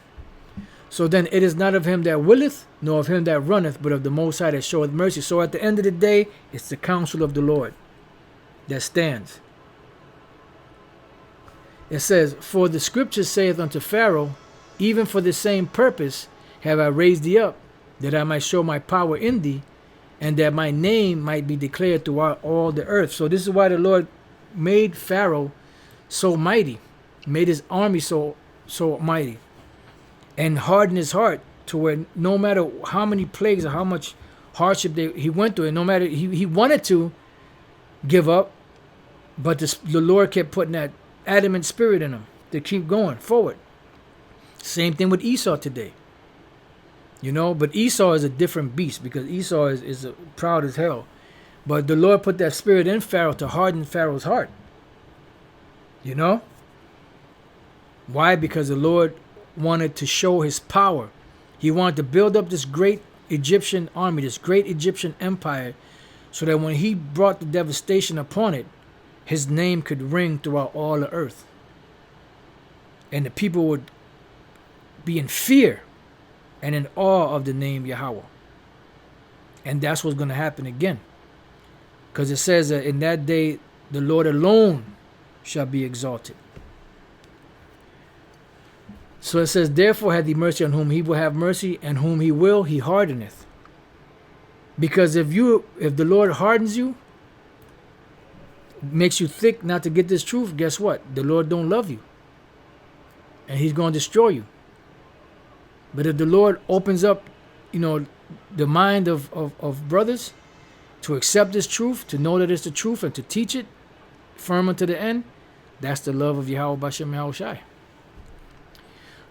So then it is not of him that willeth, nor of him that runneth, but of the Most High that showeth mercy. So at the end of the day, it's the counsel of the Lord that stands. It says, for the scripture saith unto Pharaoh, even for the same purpose have I raised thee up, that I might show my power in thee, and that my name might be declared throughout all the earth. So this is why the Lord made Pharaoh so mighty, made his army so mighty, and hardened his heart to where no matter how many plagues or how much hardship he went through, and no matter, he wanted to give up, but the Lord kept putting that adamant spirit in him to keep going forward. Same thing with Esau today. You know, but Esau is a different beast, because Esau is proud as hell. But the Lord put that spirit in Pharaoh to harden Pharaoh's heart. You know? Why? Because the Lord wanted to show his power. He wanted to build up this great Egyptian army, this great Egyptian empire, so that when he brought the devastation upon it, his name could ring throughout all the earth. And the people would be in fear and in awe of the name Yahawah. And that's what's going to happen again. Because it says that in that day, the Lord alone shall be exalted. So it says, therefore hath he mercy on whom he will have mercy, and whom he will, he hardeneth. Because if the Lord hardens you, makes you thick not to get this truth, guess what? The Lord don't love you. And he's going to destroy you. But if the Lord opens up, the mind of brothers to accept this truth, to know that it's the truth, and to teach it firm unto the end, that's the love of Yahweh Bashem Yahushai.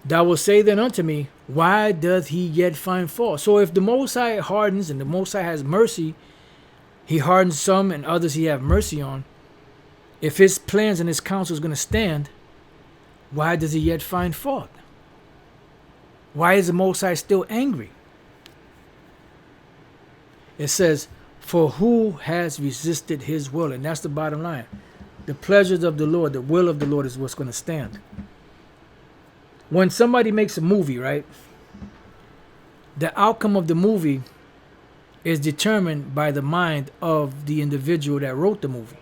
Thou wilt say then unto me, why doth he yet find fault? So if the Most High hardens and the Most High has mercy, he hardens some and others he have mercy on. If his plans and his counsel is going to stand, why does he yet find fault? Why is the Most High still angry? It says, for who has resisted his will? And that's the bottom line. The pleasures of the Lord, the will of the Lord is what's going to stand. When somebody makes a movie, right? The outcome of the movie is determined by the mind of the individual that wrote the movie.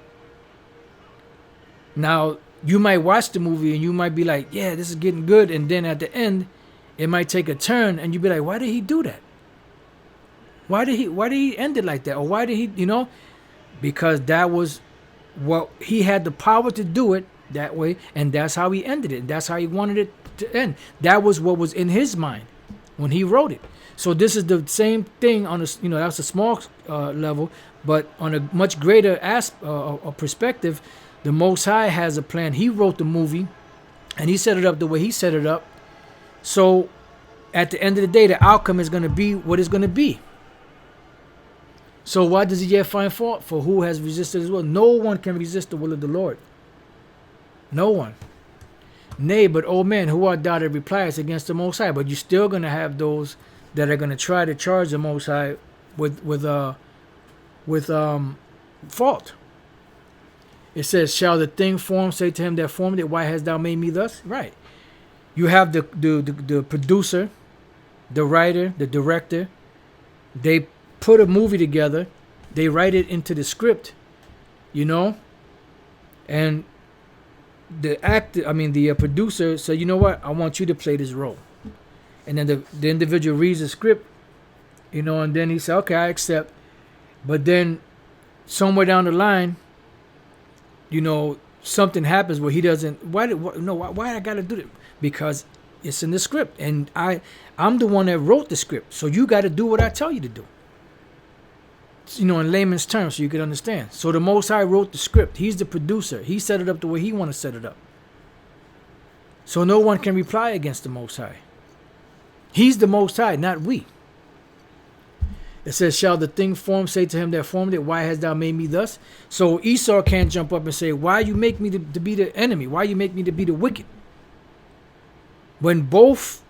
Now, you might watch the movie and you might be like, yeah, this is getting good. And then at the end, it might take a turn and you'd be like, why did he do that? Why did he end it like that? Or why did he, because that was what he had the power to do it that way. And that's how he ended it. And that's how he wanted it to end. That was what was in his mind when he wrote it. So this is the same thing on a, that's a small level, but on a much greater perspective, the Most High has a plan. He wrote the movie and he set it up the way he set it up. So at the end of the day, the outcome is going to be what it's going to be. So why does he yet find fault? For who has resisted his will? No one can resist the will of the Lord. No one. Nay, but O man, who art thou that repliest against the Most High? But you're still going to have those that are going to try to charge the Most High with fault. It says, shall the thing formed say to him that formed it, why hast thou made me thus? Right. You have the producer, the writer, the director. They put a movie together. They write it into the script, you know, and the producer said, you know what, I want you to play this role. And then the individual reads the script, you know, and then he said, okay, I accept. But then somewhere down the line, you know, something happens where he doesn't. Why I got to do it? Because it's in the script, and I'm the one that wrote the script. So you got to do what I tell you to do. You know, in layman's terms, so you can understand. So the Most High wrote the script. He's the producer. He set it up the way he want to set it up. So no one can reply against the Most High. He's the Most High, not we. It says, shall the thing formed say to him that formed it, why hast thou made me thus? So Esau can't jump up and say, why you make me to be the enemy? Why you make me to be the wicked? When both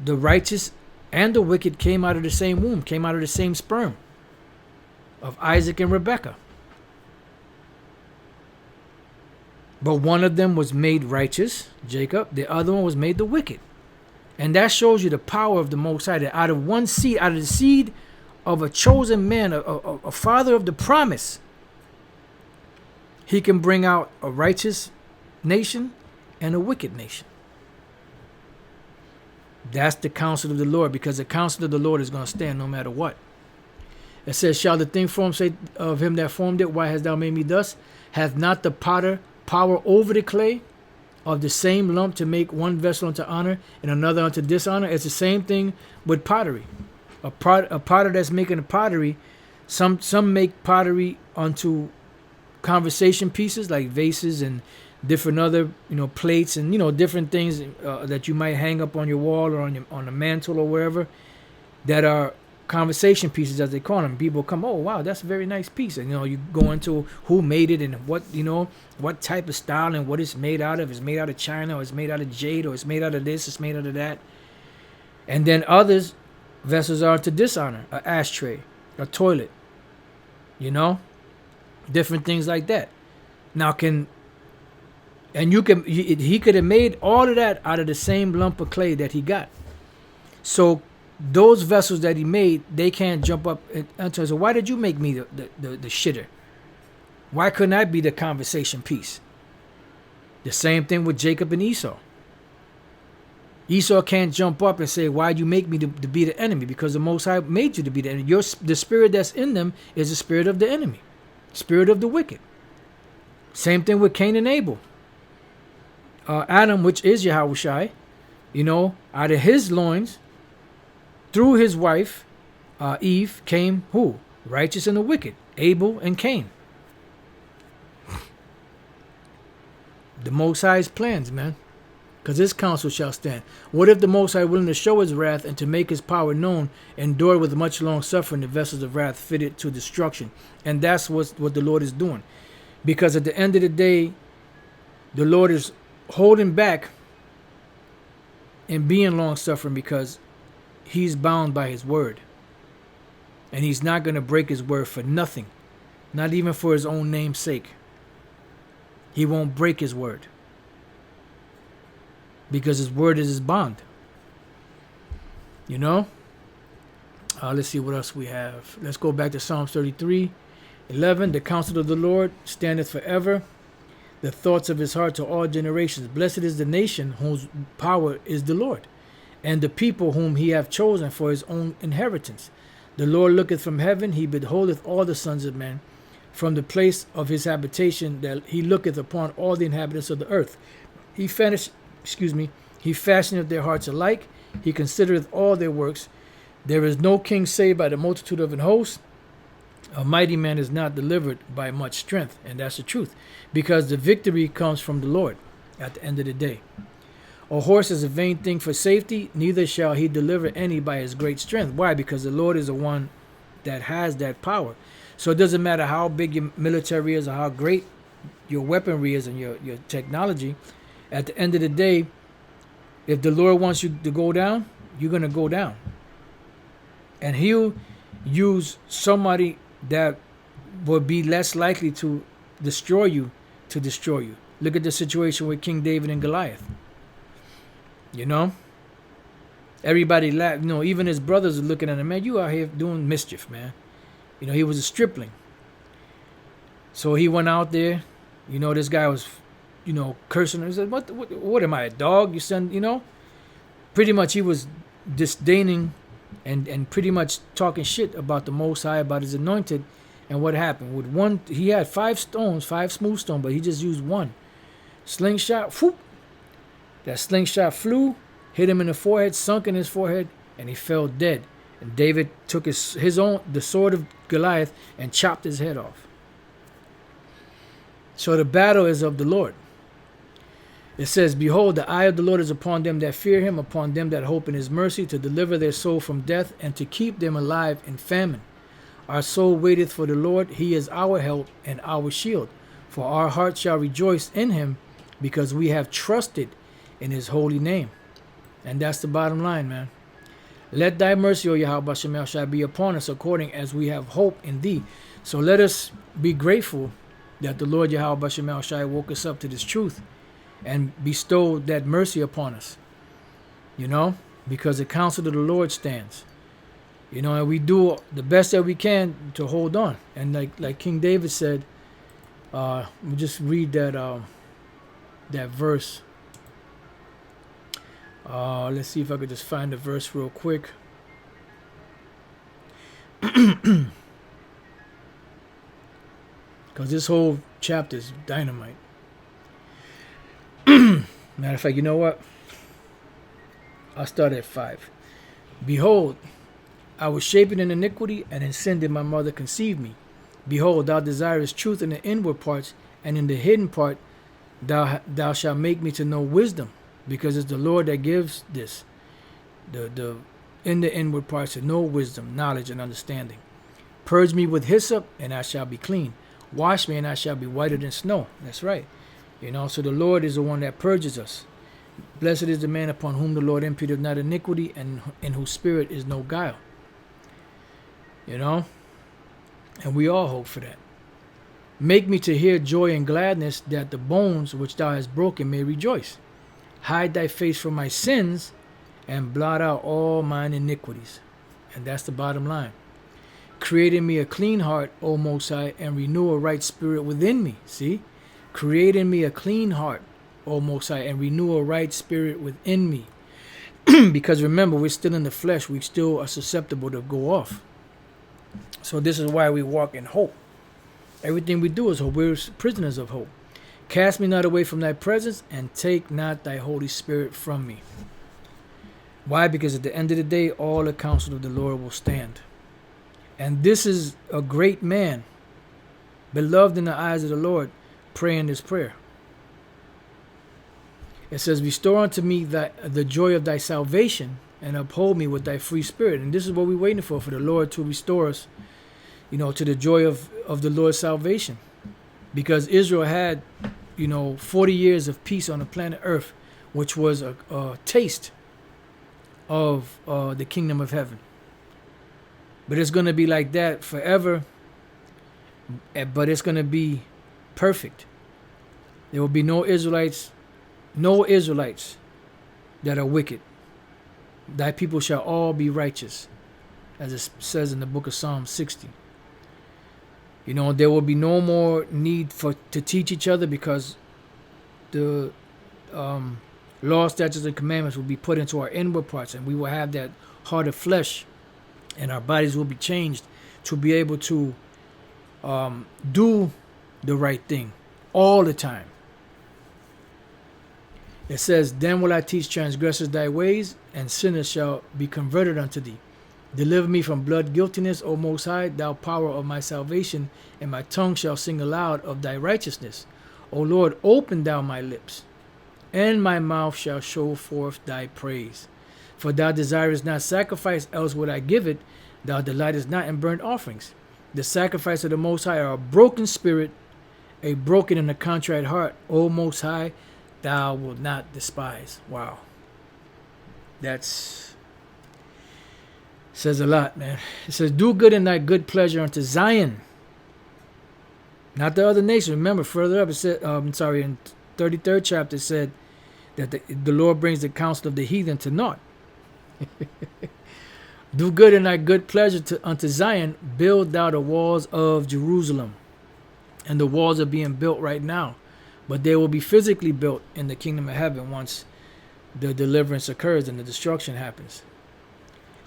the righteous and the wicked came out of the same womb, came out of the same sperm of Isaac and Rebekah. But one of them was made righteous, Jacob. The other one was made the wicked. And that shows you the power of the Most High, that out of one seed, out of the seed of a chosen man, a father of the promise, he can bring out a righteous nation and a wicked nation. That's the counsel of the Lord, because the counsel of the Lord is going to stand no matter what. It says, shall the thing formed say of him that formed it, why hast thou made me thus? Hath not the potter power over the clay of the same lump to make one vessel unto honor and another unto dishonor? It's the same thing with pottery. A potter that's making a pottery, some make pottery onto conversation pieces like vases and different other, you know, plates and, you know, different things that you might hang up on your wall or on the mantle or wherever, that are conversation pieces, as they call them. People come, oh wow, that's a very nice piece, and you know, you go into who made it and what, you know, what type of style and what it's made out of. It's made out of China, or it's made out of jade, or it's made out of this, it's made out of that. And then others vessels are to dishonor, an ashtray, a toilet, you know, different things like that. Now he could have made all of that out of the same lump of clay that he got. So those vessels that he made, they can't jump up and say, so why did you make me the shitter? Why couldn't I be the conversation piece? The same thing with Jacob and Esau. Esau can't jump up and say, why'd you make me to be the enemy? Because the Most High made you to be the enemy. The spirit that's in them is the spirit of the enemy, spirit of the wicked. Same thing with Cain and Abel. Adam, which is YAHAWAH, you know, out of his loins, through his wife, Eve, came who? Righteous and the wicked, Abel and Cain. The Most High's plans, man. Because his counsel shall stand. What if the Most High, willing to show his wrath and to make his power known, endure with much long suffering the vessels of wrath fitted to destruction? And that's what the Lord is doing. Because at the end of the day, the Lord is holding back and being long suffering because he's bound by his word. And he's not going to break his word for nothing. Not even for his own name's sake. He won't break his word. Because his word is his bond. You know? Let's see what else we have. Let's go back to Psalms 33:11. The counsel of the Lord standeth forever. The thoughts of his heart to all generations. Blessed is the nation whose power is the Lord, and the people whom he hath chosen for his own inheritance. The Lord looketh from heaven, he beholdeth all the sons of men. From the place of his habitation, that he looketh upon all the inhabitants of the earth. He fashioneth their hearts alike. He considereth all their works. There is no king saved by the multitude of an host. A mighty man is not delivered by much strength. And that's the truth. Because the victory comes from the Lord at the end of the day. A horse is a vain thing for safety. Neither shall he deliver any by his great strength. Why? Because the Lord is the one that has that power. So it doesn't matter how big your military is or how great your weaponry is and your technology. At the end of the day, if the Lord wants you to go down, you're going to go down. And he'll use somebody that will be less likely to destroy you to destroy you. Look at the situation with King David and Goliath. You know? Everybody laughed. You know, even his brothers are looking at him. Man, you out here doing mischief, man. You know, he was a stripling. So he went out there. You know, this guy was, you know, cursing him. He said, what am I, a dog? You send, you know? Pretty much he was disdaining and pretty much talking shit about the Most High, about his anointed. And what happened? With one, he had 5 stones, 5 smooth stones, but he just used one. Slingshot, whoop. That slingshot flew, hit him in the forehead, sunk in his forehead, and he fell dead. And David took his own, the sword of Goliath, and chopped his head off. So the battle is of the Lord. It says, behold, the eye of the Lord is upon them that fear him, upon them that hope in his mercy, to deliver their soul from death, and to keep them alive in famine. Our soul waiteth for the Lord. He is our help and our shield. For our heart shall rejoice in him, because we have trusted in his holy name. And that's the bottom line, man. Let thy mercy, O Yahweh Shemel, shall be upon us, according as we have hope in thee. So let us be grateful that the Lord Yahweh Shemel Shai woke us up to this truth and bestowed that mercy upon us. You know, because the counsel of the Lord stands. You know, and we do the best that we can to hold on. And like King David said, we'll just read that that verse. Let's see if I could just find the verse real quick. Because this whole chapter is dynamite. Matter of fact, you know what? I'll start at 5. Behold, I was shapen in iniquity, and in sin did my mother conceive me. Behold, thou desirest truth in the inward parts, and in the hidden part thou shalt make me to know wisdom, because it's the Lord that gives this, in the inward parts to know wisdom, knowledge, and understanding. Purge me with hyssop, and I shall be clean. Wash me, and I shall be whiter than snow. That's right. You know, so the Lord is the one that purges us. Blessed is the man upon whom the Lord imputeth not iniquity, and in whose spirit is no guile. You know, and we all hope for that. Make me to hear joy and gladness, that the bones which thou hast broken may rejoice. Hide thy face from my sins, and blot out all mine iniquities. And that's the bottom line. Create in me a clean heart, O Most High, and renew a right spirit within me. See? Create in me a clean heart, O Most High, and renew a right spirit within me. Because remember, we're still in the flesh. We still are susceptible to go off. So this is why we walk in hope. Everything we do is hope. We're prisoners of hope. Cast me not away from thy presence, and take not thy Holy Spirit from me. Why? Because at the end of the day, all the counsel of the Lord will stand. And this is a great man, beloved in the eyes of the Lord, praying this prayer. It says, restore unto me the joy of thy salvation, and uphold me with thy free spirit. And this is what we're waiting for the Lord to restore us, you know, to the joy of the Lord's salvation. Because Israel had, you know, 40 years of peace on the planet Earth, which was a taste of the kingdom of heaven. But it's going to be like that forever, but it's going to be perfect. There will be no Israelites that are wicked. Thy people shall all be righteous, as it says in the book of Psalm 60. You know, there will be no more need to teach each other, because the law, statutes, and commandments will be put into our inward parts, and we will have that heart of flesh, and our bodies will be changed to be able to do the right thing all the time. It says, then will I teach transgressors thy ways, and sinners shall be converted unto thee. Deliver me from blood guiltiness, O Most High, thou power of my salvation, and my tongue shall sing aloud of thy righteousness. O Lord, open thou my lips, and my mouth shall show forth thy praise. For thou desirest not sacrifice, else would I give it. Thou delightest not in burnt offerings. The sacrifice of the Most High are a broken spirit, a broken and a contrite heart. O Most High, thou wilt not despise. Wow. That's says a lot, man. It says, do good in thy good pleasure unto Zion, not the other nations. Remember, further up, it said, in 33rd chapter, it said that the Lord brings the counsel of the heathen to naught. Do good in thy good pleasure unto Zion, build thou the walls of Jerusalem. And the walls are being built right now, but they will be physically built in the kingdom of heaven once the deliverance occurs and the destruction happens.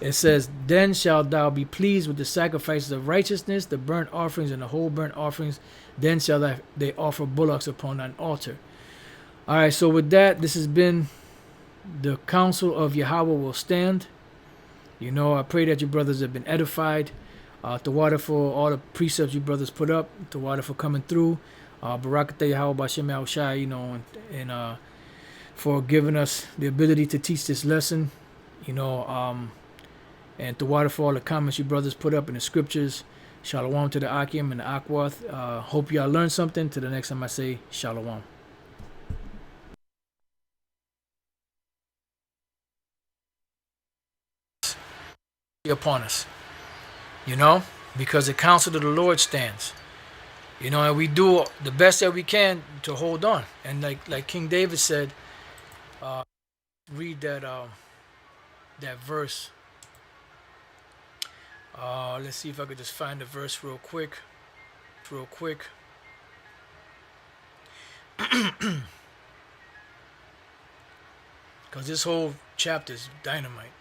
It says, then shalt thou be pleased with the sacrifices of righteousness, the burnt offerings and the whole burnt offerings. Then shall they offer bullocks upon thine altar. All right, so with that, this has been the Counsel of Yahawah will stand. You know, I pray that you brothers have been edified. Tawada for all the precepts you brothers put up. Tawada for coming through. Barakatah Yahawah Bashem Yahushai, you know, and for giving us the ability to teach this lesson. You know, and Tawada for all the comments you brothers put up in the scriptures. Shalom to the Akim and the Akwath. Hope y'all learned something. Till the next time I say Shalom. Upon us, you know, because the counsel of the Lord stands, you know, and we do the best that we can to hold on. And like King David said, read that verse. Let's see if I could just find the verse real quick, because this whole chapter is dynamite.